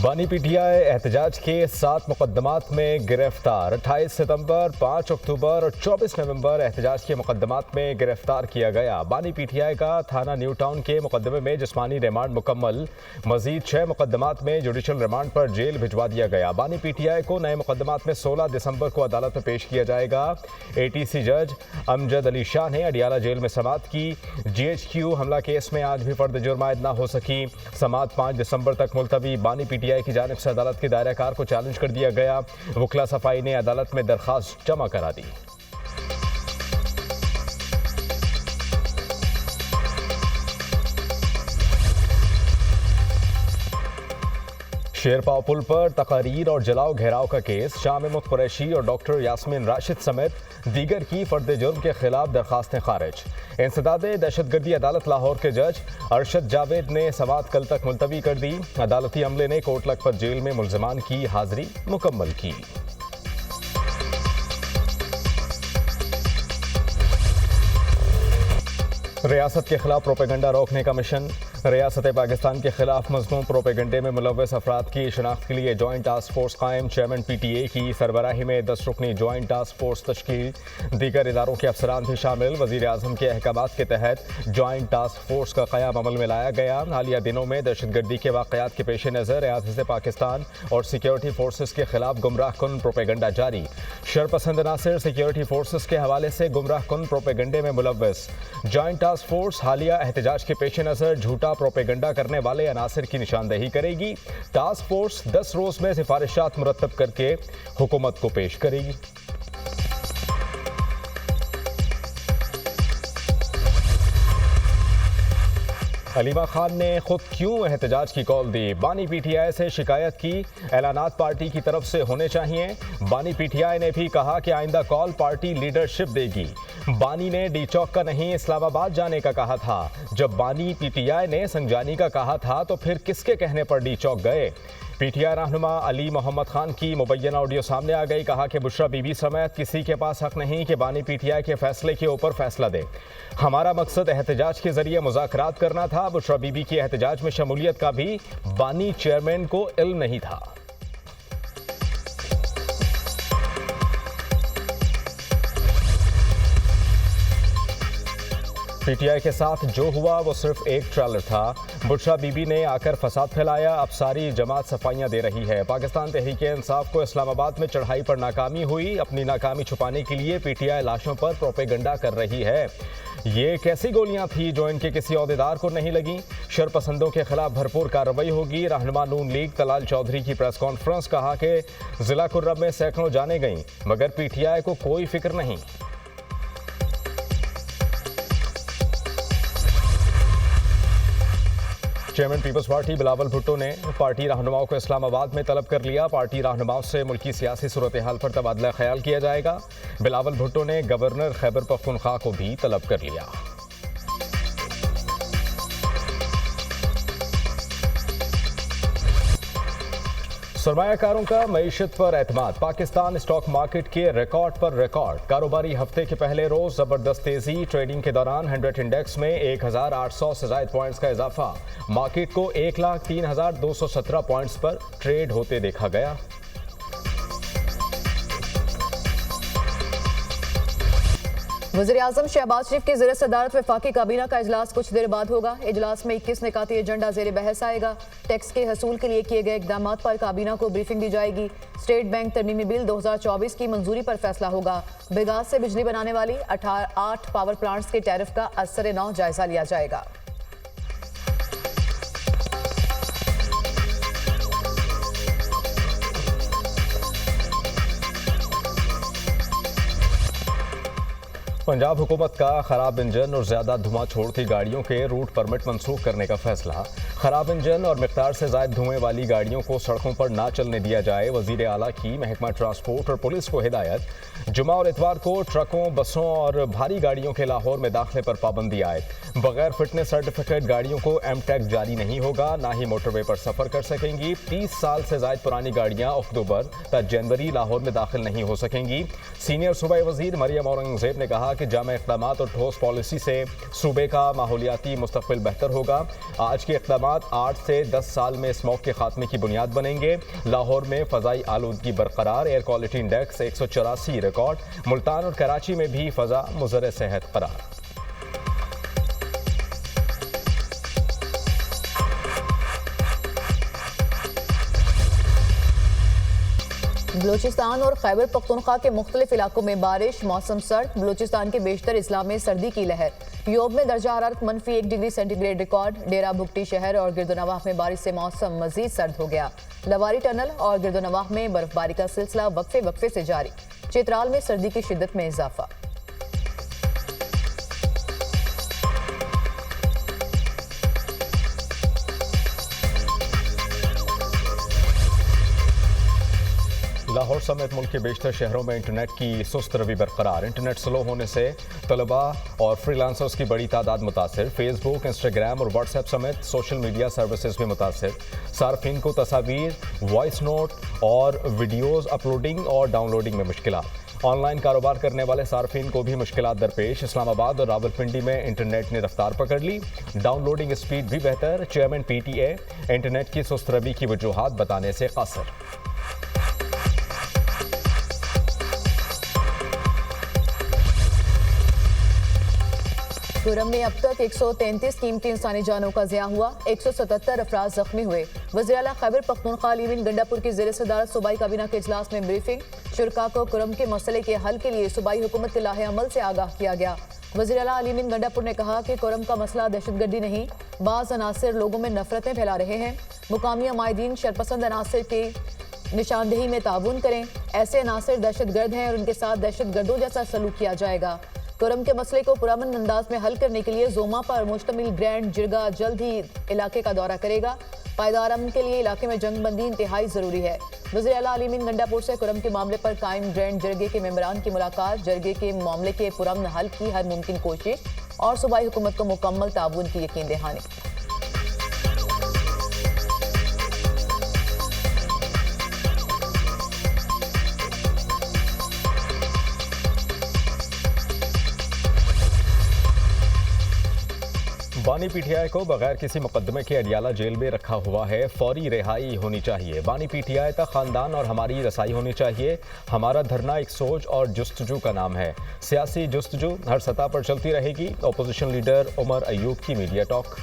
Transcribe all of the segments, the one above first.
बानी पीटीआई एहतजाज के 7 मुकदमात में गिरफ्तार। 28 सितंबर, 5 अक्टूबर और 24 नवंबर एहतजाज के मुकदमात में गिरफ्तार किया गया। बानी पीटीआई का थाना न्यू टाउन के मुकदमे में जिस्मानी रिमांड मुकम्मल। मजीद 6 मुकदमात में जुडिशल रिमांड पर जेल भिजवा दिया गया। बानी पीटीआई को नए मुकदमात में 16 दिसंबर को अदालत में पेश किया जाएगा। एटीसी जज अमजद अली शाह ने अडियाला जेल में समाअत की। GHQ हमला केस में आज भी फर्द जुर्म आयद न हो सकी। समाअत 5 दिसंबर तक मुलतवी। बानी पीटीआई की जानिब से अदालत की दायराकार को चैलेंज कर दिया गया। वकला सफाई ने अदालत में दरखास्त जमा करा दी। शेरपाव पुल पर तकारीर और जलाओ घेराव का केस। शाह महमूद कुरैशी और डॉक्टर यास्मीन राशिद समेत दीगर की फर्द जुर्म के खिलाफ दरखास्तें खारिज। इंसदाद दहशतगर्दी अदालत लाहौर के जज अरशद जावेद ने समाअत कल तक मुलतवी कर दी। अदालती अमले ने कोट लखपत जेल में मुल्ज़िमान की हाजिरी मुकम्मल की। रियासत के खिलाफ प्रोपेगंडा रोकने का मिशन। रियासत पाकिस्तान के खिलाफ मज़मूम प्रोपेगंडे में मुलव्वस अफराद की शनाख्त के लिए जॉइंट टास्क फोर्स कायम। चेयरमैन PTA की सरबराही में 10 रुकनी जॉइंट टास्क फोर्स तश्कील। दीगर इदारों के अफसरान भी शामिल। वज़ीर आज़म के अहकामात के तहत जॉइंट टास्क फोर्स का क़याम अमल में लाया गया। हालिया दिनों में दहशतगर्दी के वाक़यात के पेश नज़र रियासत पाकिस्तान और सिक्योरिटी फोर्सेस के खिलाफ गुमराह कुन प्रोपेगंडा जारी। शरपसंद नासिर सिक्योरिटी फोर्सेस के हवाले से गुमराह कुन प्रोपेगंडे में मुलव्वस। जॉइंट टास्क फोर्स हालिया एहतजाज के पेश नज़र झूठा प्रोपेगंडा करने वाले अनासिर की निशानदेही करेगी। टास्क फोर्स 10 रोज में सिफारिशात मुरतब करके हुकूमत को पेश करेगी। अलीमा खान ने खुद क्यों एहतजाज की कॉल दी। बानी पीटीआई से शिकायत की। ऐलानात पार्टी की तरफ से होने चाहिए। बानी पीटीआई ने भी कहा कि आइंदा कॉल पार्टी लीडरशिप देगी। बानी ने डी चौक का नहीं इस्लामाबाद जाने का कहा था। जब बानी पीटीआई ने संजानी का कहा था तो फिर किसके कहने पर डी चौक गए। पीटीआई रहनुमा अली मोहम्मद खान की मुबैना ऑडियो सामने आ गई। कहा कि बुशरा बीबी समेत किसी के पास हक नहीं कि बानी पीटीआई के फैसले के ऊपर फैसला दे। हमारा मकसद एहतजाज के जरिए मुज़ाकरात करना था। बुशरा बीबी की एहतजाज में शमूलियत का भी बानी चेयरमैन को इल्म नहीं था। पीटीआई के साथ जो हुआ वो सिर्फ एक ट्रेलर था। बुशरा बीबी ने आकर फसाद फैलाया। अब सारी जमात सफाइयां दे रही है। पाकिस्तान तहरीक इंसाफ को इस्लामाबाद में चढ़ाई पर नाकामी हुई। अपनी नाकामी छुपाने के लिए पीटीआई लाशों पर प्रोपेगंडा कर रही है। ये कैसी गोलियां थी जो इनके किसी ओहदेदार को नहीं लगी। शरपसंदों के खिलाफ भरपूर कार्रवाई होगी। रहनुमा नून लीग तलाल चौधरी की प्रेस कॉन्फ्रेंस। कहा कि जिला कुर्रम में सैकड़ों जाने गईं मगर पीटीआई को कोई फिक्र नहीं। चेयरमैन पीपल्स पार्टी बिलावल भुट्टो ने पार्टी रहनुमाओं को इस्लामाबाद में तलब कर लिया। पार्टी रहनुमाओं से मुल्की सियासी सूरत हाल पर तबादला ख्याल किया जाएगा। बिलावल भुट्टो ने गवर्नर खैबर पख्तूनख्वा को भी तलब कर लिया। सरमायाकारों का मईशत पर एतमाद। पाकिस्तान स्टॉक मार्केट के रिकॉर्ड पर रिकॉर्ड। कारोबारी हफ्ते के पहले रोज जबरदस्त तेजी। ट्रेडिंग के दौरान 100 इंडेक्स में 1800 से ज्यादा पॉइंट्स का इजाफा। मार्केट को 1,03,217 पॉइंट्स पर ट्रेड होते देखा गया। वज़ीर-ए-आज़म शहबाज शरीफ की ज़ेर सदारत वफाकी काबीना का इजलास कुछ देर बाद होगा। इजलास में 21 निकाती एजेंडा ज़ेर बहस आएगा। टैक्स के हसूल के लिए किए गए इकदाम पर काबीना को ब्रीफिंग दी जाएगी। स्टेट बैंक तरमीमी बिल 2024 की मंजूरी पर फैसला होगा। बेगास से बिजली बनाने वाली 8 पावर प्लांट्स के टैरिफ का असर नौ जायजा लिया जाएगा। पंजाब हुकूमत का खराब इंजन और ज्यादा धुआं छोड़ती गाड़ियों के रूट परमिट मंसूख करने का फैसला। खराब इंजन और मिकदार से ज्यादा धुएं वाली गाड़ियों को सड़कों पर ना चलने दिया जाए। वजीर आला की महकमा ट्रांसपोर्ट और पुलिस को हिदायत। जुमा और इतवार को ट्रकों, बसों और भारी गाड़ियों के लाहौर में दाखिले पर पाबंदी आए। बगैर फिटनेस सर्टिफिकेट गाड़ियों को एमटेक जारी नहीं होगा। ना ही मोटरवे पर सफर कर सकेंगी। 30 साल से ज्यादा पुरानी गाड़ियां अक्टूबर तक जनवरी लाहौर में दाखिल नहीं हो सकेंगी। सीनियर सूबाई वजीर मरियम औरंगजेब ने कहा कि जामे इक़दाम और ठोस पॉलिसी से सूबे का माहौलियाती मुस्तक़बिल बेहतर होगा। आज के इक़दाम 8 से 10 साल में स्मोक के खात्मे की बुनियाद बनेंगे। लाहौर में फ़ज़ाई आलूदगी बरकरार, air quality index 184 record. Multan और कराची में भी फ़ज़ा मुज़र सेहत करार। बलूचिस्तान और खैबर पख्तूनख्वा के मुख्तलिफ इलाकों में बारिश, मौसम सर्द। बलूचिस्तान के बेशतर इजला में सर्दी की लहर। योब में दर्जा हरारत -1 डिग्री सेंटीग्रेड रिकॉर्ड। डेरा भुगटी शहर और गिरदोनवाह में बारिश से मौसम मजीद सर्द हो गया। लवारी टनल और गिरदोनवाह में बर्फबारी का सिलसिला वक्फे वक्फे से जारी। चित्राल में सर्दी की शिद्दत में इजाफा। लाहौर समेत मुल्क के बेशतर शहरों में इंटरनेट की सुस्त रवि बरकरार। इंटरनेट स्लो होने से तलबा और फ्रीलांसर्स की बड़ी तादाद मुतासिर। फेसबुक, इंस्टाग्राम और व्हाट्सएप समेत सोशल मीडिया सर्विसेज भी मुतासिर। सार्फिन को तस्वीर, वॉइस नोट और वीडियोज़ अपलोडिंग और डाउनलोडिंग में मुश्किलात। ऑनलाइन कारोबार करने वाले सार्फिन को भी मुश्किलात दरपेश। इस्लामाबाद और रावलपिंडी में इंटरनेट ने रफ्तार पकड़ ली, डाउनलोडिंग स्पीड भी बेहतर। चेयरमैन PTA इंटरनेट की सुस्त रवि की वजूहात बताने से कासिर। कुरम में अब तक 133 कीमती इंसानी जानों का ज़िया हुआ, 177 अफराद जख्मी हुए। वज़ीर आला खैबर पख्तूनख्वा अलीमीन गंडापुर की ज़ेर सदारत सूबाई काबीना के इजलास में ब्रीफिंग। शुरका को कुरम के मसले के हल के लिए सूबाई हुकूमत के लाहे अमल से आगाह किया गया। वज़ीर आला अलीमीन गंडापुर ने कहा कि कुरम का मसला दहशतगर्दी नहीं, बाज़ अनासिर लोगों में नफरतें फैला रहे हैं। मुकामी अमायदीन शरपसंद अनासिर की निशानदेही में ताउन करें। ऐसे अनासिर दहशतगर्द हैं और उनके साथ दहशतगर्दों जैसा सलूक किया जाएगा। कुरम के मसले को पुरअमन अंदाज में हल करने के लिए जोमा पर मुश्तमिल ग्रैंड जिरगा जल्द ही इलाके का दौरा करेगा। पायदार अमन के लिए इलाके में जंगबंदी इंतहाई ज़रूरी है। वज़ीर आला अलीमीन गंडापुर से कुरम के मामले पर कायम ग्रैंड जिरगे के मेंबरान की मुलाकात। जिरगे के मामले के पुरअमन हल की हर मुमकिन कोशिश और सूबाई हुकूमत को मुकम्मल ताउन की यकीन दहानी। बानी PTI को बगैर किसी मुकदमे के अडियाला जेल में रखा हुआ है, फौरी रिहाई होनी चाहिए। बानी PTI तक खानदान और हमारी रसाई होनी चाहिए। हमारा धरना एक सोच और जुस्तजू का नाम है। सियासी जुस्तजू हर सतह पर चलती रहेगी। अपोजिशन लीडर उमर अयूब की media talk.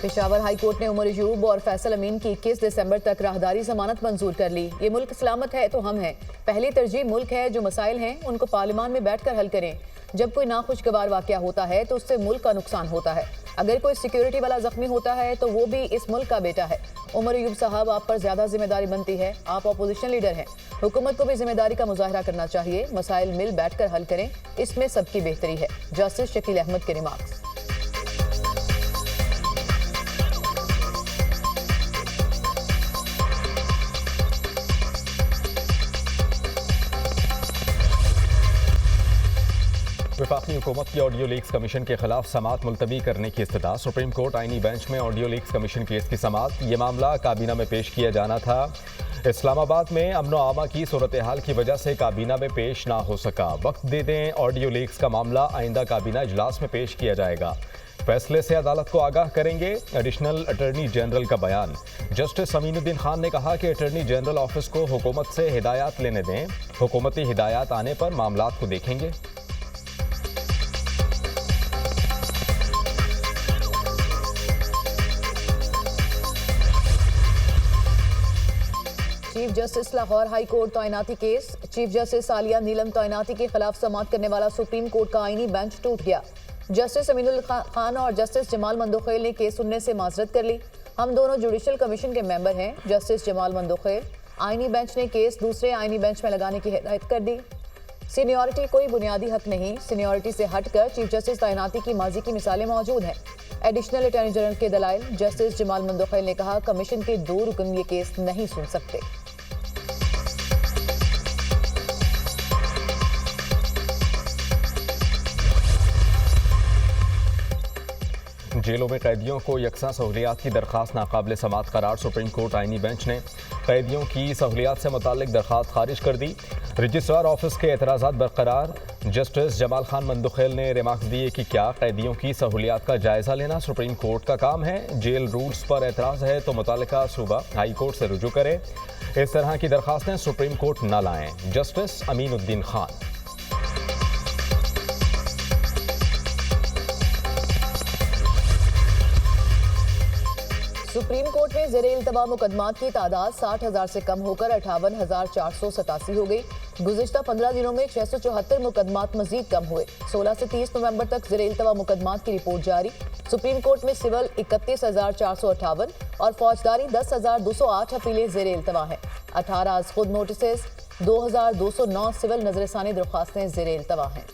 Peshawar high court ने उमर अयूब और फैसल अमीन की 21 दिसंबर तक राहदारी जमानत मंजूर कर ली। ये मुल्क सलामत है तो हम हैं। पहली तरजीह मुल्क है, जो मसाइल हैं उनको पार्लियामान में बैठकर हल करें। जब कोई नाखुशगवार वाकया होता है तो उससे मुल्क का नुकसान होता है। अगर कोई सिक्योरिटी वाला जख्मी होता है तो वो भी इस मुल्क का बेटा है। उमर अयूब साहब, आप पर ज्यादा जिम्मेदारी बनती है। आप अपोजिशन लीडर हैं। हुकूमत को भी जिम्मेदारी का मुजाहरा करना चाहिए। मसाइल मिल बैठकर हल करें, इसमें सबकी बेहतरी है। जस्टिस शकील अहमद के रिमार्क्स। वफाकी हुकूमत की ऑडियो लीक्स कमीशन के खिलाफ समाअत मुलतवी करने की इस्तदा। सुप्रीम कोर्ट आईनी बेंच में ऑडियो लीक्स कमीशन केस की समाअत। ये मामला काबीना में पेश किया जाना था। इस्लामाबाद में अमनो आमा की सूरत हाल की वजह से काबीना में पेश ना हो सका। वक्त दे दें, ऑडियो लीक्स का मामला आइंदा काबीना इजलास में पेश किया जाएगा। फैसले से अदालत को आगाह करेंगे। एडिशनल अटॉर्नी जनरल का बयान। जस्टिस अमीनुद्दीन खान ने कहा कि अटॉर्नी जनरल ऑफिस को हुकूमत से हिदायत लेने दें। हुकूमती हिदायत आने पर मामलात को देखेंगे। Chief justice Lahore high court तैनाती केस। चीफ जस्टिस आलिया नीलम तैनाती के खिलाफ समाअत करने वाला सुप्रीम कोर्ट का आईनी बेंच टूट गया। जस्टिस अमीनुल खान और जस्टिस जमाल मंदोखेल ने केस सुनने से माजरत कर ली। हम दोनों जुडिशल कमीशन के मेंबर हैं। जस्टिस जमाल मंदोखेल। आईनी बेंच ने केस दूसरे आईनी बेंच में लगाने की हिदायत कर दी। सीनियरिटी कोई बुनियादी हक नहीं। सीनियरिटी से हटकर चीफ जस्टिस तैनाती की माजी की मिसालें मौजूद हैं। एडिशनल अटॉर्नी जनरल के दलाइल। जस्टिस जमाल मंदोखेल ने कहा, कमीशन के 2 रुकन ये केस नहीं सुन सकते। जेलों में कैदियों को यकसा सहूलियात की दरख्वास्त नाकाबिल समात करार। सुप्रीम कोर्ट आईनी बेंच ने कैदियों की सहूलियात से मुतालिक दरख्वास्त खारिज कर दी। रजिस्ट्रार ऑफिस के एतराज़ात बरकरार। जस्टिस जमाल खान मंदुखेल ने रिमार्क्स दिए कि क्या कैदियों की सहूलियात का जायजा लेना सुप्रीम कोर्ट का काम है। जेल रूल्स पर एतराज़ है तो मुतालिका सूबा हाई कोर्ट से रुजू करे। इस तरह की दरख्वास्तें सुप्रीम कोर्ट न लाएं। Justice Aminuddin Khan. Supreme court में ज़ेरे इल्तवा मुकदमात की तादाद 60,000 से कम होकर 58,487 हो गई। गुज़िश्ता 15 दिनों में 674 मुकदमात मजीद कम हुए। 16 से 30 नवंबर तक ज़ेरे इल्तवा मुकदमात की रिपोर्ट जारी। सुप्रीम कोर्ट में सिविल 31,458 और फौजदारी 10,208 अपीलें ज़ेरे इल्तवा हैं। 18 आज खुद नोटिस, 2,209 सिविल नजरसानी दरख्वास्तें ज़ेरे इल्तवा हैं।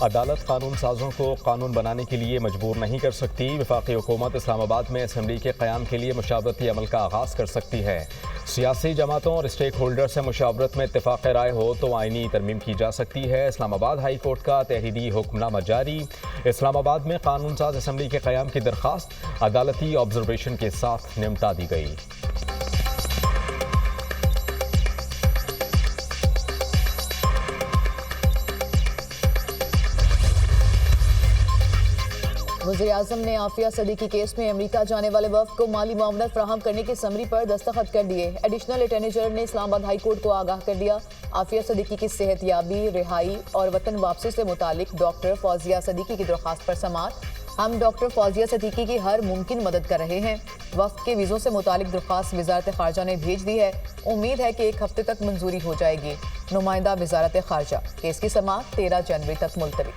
अदालत कानून साजों को कानून बनाने के लिए मजबूर नहीं कर सकती। वफाकी हुकूमत इस्लामाबाद में असम्बली के क़याम के लिए मुशावरती अमल का आगाज़ कर सकती है। सियासी जमातों और स्टेक होल्डर से मुशावरत में इत्तेफाक राय हो तो आइनी तरमीम की जा सकती है। इस्लामाबाद हाई कोर्ट का तहरीरी हुक्मनामा जारी। इस्लामाबाद में कानून साज असम्बली के क़याम की दरख्वास्त अदालती ऑब्जर्वेशन के साथ निपटा दी गई। वज़ीर-ए-आज़म ने आफिया सदीकी केस में अमेरिका जाने वाले वफ़द को माली मामलत फराहम करने की समरी पर दस्तखत कर दिए। एडिशनल अटॉर्नी जनरल ने इस्लामाबाद हाई कोर्ट को आगाह कर दिया। आफिया सदीकी की सेहतयाबी, रिहाई और वतन वापसी से मुतालिक डॉक्टर फौजिया सदीकी की दरख्वास्त पर समात। हम डॉक्टर फौजिया सदीकी की हर मुमकिन मदद कर रहे हैं। वफ़द के वीज़ों से मुतालिक दरख्वास्त वज़ारत ख़ारजा ने भेज दी है। उम्मीद है कि 1 हफ्ते तक मंजूरी हो जाएगी। नुमाइंदा वज़ारत ख़ारजा, केस की समात 13 जनवरी तक मुलतवी।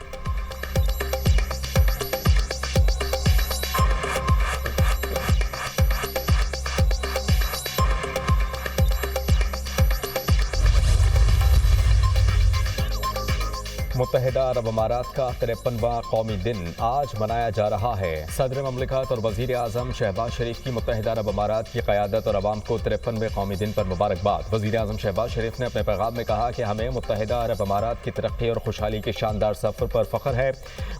मुत्तहिदा अरब अमारात का 53वां कौमी दिन आज मनाया जा रहा है। सदर ममलिकत और वज़ीर आज़म शहबाज शरीफ की मुत्तहिदा अरब अमारात की क़यादत और अवाम को 53वें कौमी दिन पर मुबारकबाद। वज़ीर आज़म शहबाज शरीफ ने अपने पैगाम में कहा कि हमें मुत्तहिदा अरब अमारात की तरक्की और खुशहाली के शानदार सफ़र पर फ़ख्र है।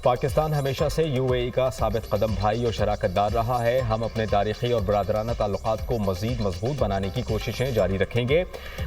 पाकिस्तान हमेशा से UAE का साबित कदम भाई और शराकतदार रहा है। हम अपने तारीख़ी और बरादराना ताल्लुक़ात को मज़ीद मजबूत बनाने की कोशिशें जारी रखेंगे।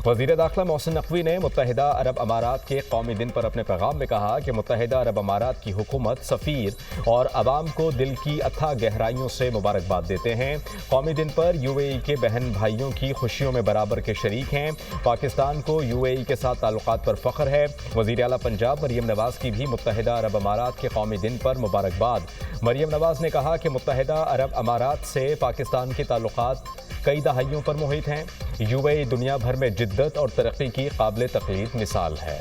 वज़ीर दाखिला मोहसिन नकवी ने मुत्तहिदा अरब अमारात के कौमी दिन पर अपने पैगाम में कहा कि मुत्तहिदा अरब अमारात की हुकूमत, सफ़ीर और अवाम को दिल की अथाह गहराइयों से मुबारकबाद देते हैं। कौमी दिन पर UAE के बहन भाइयों की खुशियों में बराबर के शरीक हैं। पाकिस्तान को UAE के साथ ताल्लुकात पर फ़ख्र है। वज़ीर आला पंजाब मरियम नवाज़ की भी मुत्तहिदा अरब अमारात के कौमी दिन पर मुबारकबाद। मरियम नवाज़ ने कहा कि मुत्तहिदा अरब अमारात से पाकिस्तान के ताल्लुकात कई दहाइयों पर मुहित हैं। UAE दुनिया भर में जिद्दत और तरक्की की काबिल तक़लीद मिसाल है।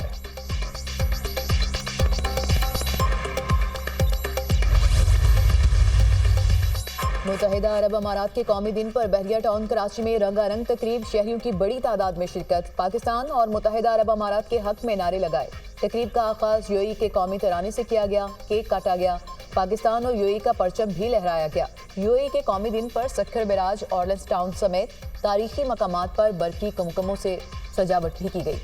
मुत्तहिदा अरब अमारात के कौमी दिन पर बहरिया टाउन कराची में रंगारंग तकरीब, शहरियों की बड़ी तादाद में शिरकत। पाकिस्तान और मुत्तहिदा अरब अमारात के हक में नारे लगाए। तकरीब का आगाज UAE के कौमी तराने से किया गया, केक काटा गया, पाकिस्तान और UAE का परचम भी लहराया गया। UAE के कौमी दिन पर सक्खर बैराज, ऑर्लेंस टाउन समेत तारीखी मकामात पर बरकी कुमकुमों से सजावट भी की गई।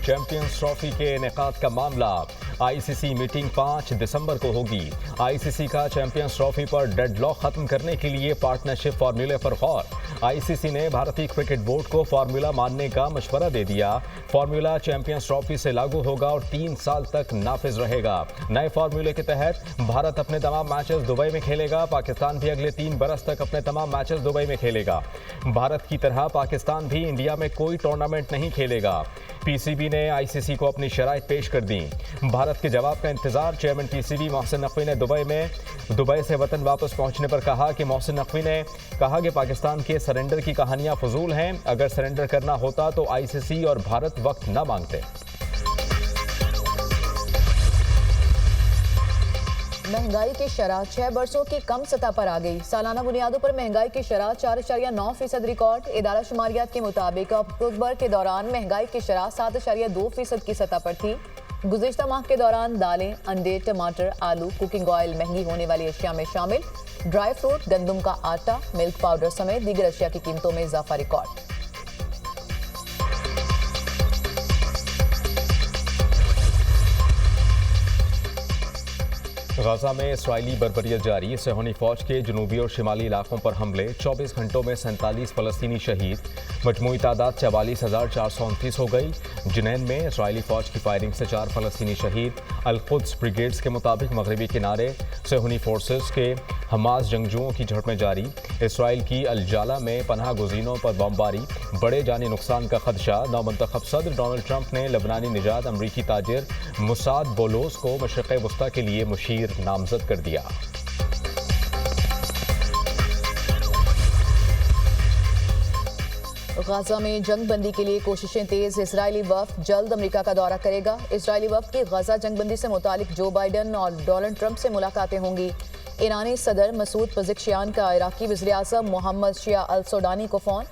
चैंपियंस ट्रॉफी के इनेकाद का मामला। ICC मीटिंग 5 दिसंबर को होगी। ICC का चैंपियंस ट्रॉफी पर डेडलॉक खत्म करने के लिए पार्टनरशिप फार्मूले पर गौर। ICC ने भारतीय क्रिकेट बोर्ड को फार्मूला मानने का मशवरा दे दिया। फार्मूला चैंपियंस ट्रॉफी से लागू होगा और 3 साल तक नाफिज रहेगा। नए फार्मूले के तहत भारत अपने तमाम मैचेस दुबई में खेलेगा। पाकिस्तान भी अगले 3 बरस तक अपने तमाम मैचेस दुबई में खेलेगा। भारत की तरह पाकिस्तान भी इंडिया में कोई टूर्नामेंट नहीं खेलेगा। PCB ने ICC को अपनी शराइत पेश कर दी। भारत के जवाब का इंतजार। चेयरमैन PCB मोहसिन नकवी ने दुबई से वतन वापस पहुंचने पर कहा कि मोहसिन नकवी ने कहा कि पाकिस्तान के सरेंडर की कहानियां फजूल हैं। अगर सरेंडर करना होता तो ICC और भारत वक्त न मांगते। महंगाई की शरह 6 बरसों की कम सतह पर आ गई। सालाना बुनियादों पर महंगाई की शरह 4.9% रिकॉर्ड। इदारा शुमारियात के मुताबिक अक्टूबर के दौरान महंगाई की शरह 7.2% की सतह पर थी। गुज़िश्ता माह के दौरान दालें, अंडे, टमाटर, आलू, कुकिंग ऑयल महंगी होने वाली अशिया में शामिल। ड्राई फ्रूट, गंदम का आटा, मिल्क पाउडर समेत दीगर अशिया की कीमतों में इजाफा रिकॉर्ड। गाजा में इसराइली बर्बरियत जारी। सेहोनी फौज के जनूबी और शिमाली इलाकों पर हमले। 24 घंटों में 47 फलस्तीनी शहीद। मजमूई तादाद 44,429 हो गई। जुनैन में इसराइली फौज की फायरिंग से 4 फलस्तीनी शहीद। अल-कुद्स ब्रिगेड्स के मुताबिक मगरबी किनारे सेहोनी फोर्सेस के हमास जंगजुओं की झड़पें जारी। इसराइल की अल-जाला में पनाह गुज़ीनों पर बमबारी। बड़े जानी नुकसान का खदशा। नौमंतखब सदर डोनाल्ड ट्रंप ने लबनानी निजात अमरीकी ताजिर मुसाद बोलोस को मशरिक़ वस्ता के लिए मुशीर नामजद कर दिया। गाजा में जंग बंदी के लिए कोशिशें तेज। इजरायली वफ्द जल्द अमेरिका का दौरा करेगा। इजरायली वफ्द की गाजा जंग बंदी से मुतालिक जो बाइडन और डोनाल्ड ट्रंप से मुलाकातें होंगी। ईरानी सदर मसूद पज़ेश्कियान का इराकी वज़ीर आज़म मोहम्मद शिया अल सोडानी को फ़ोन।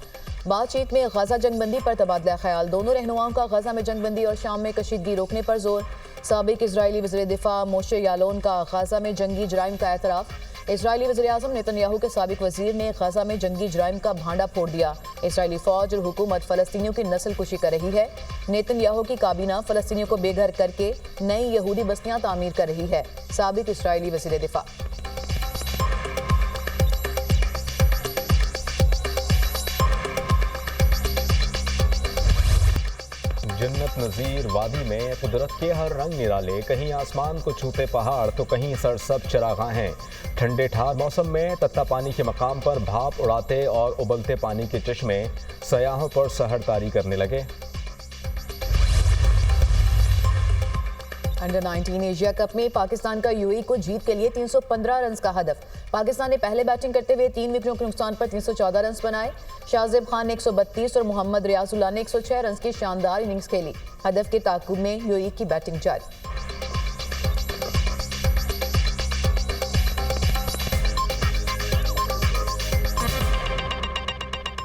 बातचीत में गाजा जंग बंदी पर तबादला ख्याल। दोनों रहनुमाओं का गाजा में जंग बंदी और शाम में कशीदगी रोकने पर जोर। साबिक इजरायली वज़ीर दिफा मोशे यालोन का गाजा में जंगी जराइम का एतराफ़। इजरायली वज़ीर आज़म नेतन्याहू के साबिक वज़ीर ने गाजा में जंगी जराइम का भांडा फोड़ दिया। इजरायली फ़ौज और हुकूमत फ़लस्तीनियों की नस्ल कुशी कर रही है। नेतन्याहू की काबीना फ़लस्तीनियों को बेघर करके नई यहूदी बस्तियां तामीर कर रही है। साबिक इजरायली वज़ीर दिफा। जन्नत नज़ीर वादी में कुदरत के हर रंग निराले। कहीं आसमान को छूते पहाड़ तो कहीं सरसब चरागाह हैं। ठंडे ठार मौसम में तत्ता पानी के मकाम पर भाप उड़ाते और उबलते पानी के चश्मे सयाहों पर सहर तारी करने लगे। अंडर 19 एशिया कप में पाकिस्तान का यूएई को जीत के लिए 315 रन का हदफ। पाकिस्तान ने पहले बैटिंग करते हुए 3 विकेटों के नुकसान पर 314 रन बनाए। शाहजेब खान ने 132 और मोहम्मद रियाजुल्लाह ने 106 रन की शानदार इनिंग्स खेली। हदफ के ताकुब में यूएई की बैटिंग जारी।